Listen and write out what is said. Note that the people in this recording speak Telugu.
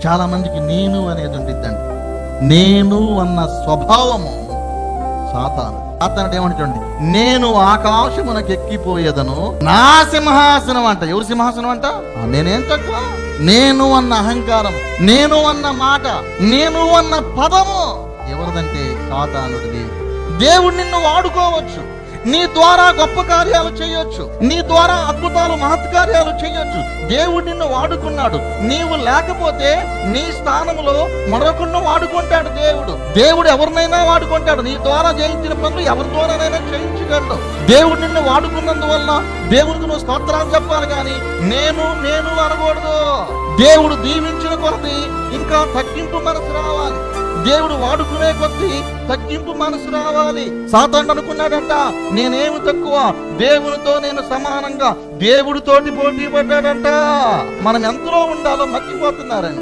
చాలా మందికి నేను అనేది ఉండిద్దండి. నేను అన్న స్వభావము సాతానుడు ఏమంటుండి, నేను ఆకాశమునకు ఎక్కిపోయేదను, నా సింహాసనం అంట. ఎవరు సింహాసనం అంట? నేనేం తక్కువ? నేను అన్న అహంకారం, నేను అన్న మాట, నేను అన్న పదము ఎవరిదంటే సాతానుడిది. దేవుడు నిన్ను వాడుకోవచ్చు, నీ ద్వారా గొప్ప కార్యాలు చేయొచ్చు, నీ ద్వారా అద్భుతాలు మహత్కార్యాలు చేయొచ్చు. దేవుడు నిన్ను వాడుకున్నాడు. నీవు లేకపోతే నీ స్థానంలో మరొకరిని వాడుకుంటాడు దేవుడు ఎవరినైనా వాడుకుంటాడు. నీ ద్వారా చేయించిన పనులు ఎవరి ద్వారానైనా చేయించగలడు. దేవుడు నిన్ను వాడుకున్నందువల్ల దేవుడికి నువ్వు స్తోత్రాలు చెప్పాలి, కానీ నేను అనకూడదు. దేవుడు దీవించిన కొలది ఇంకా తగ్గింపు మనసు రావాలి. దేవుడు వాడుకునే కొద్దీ తగ్గింపు మనసు రావాలి. సాతానుడు అనుకున్నాడంట, నేనేమి తక్కువ, దేవునితో నేను సమానంగా, దేవుడితోటి పోటీ పడ్డాడంట. మనం ఎంతలో ఉండాలో మర్చిపోతున్నారండి.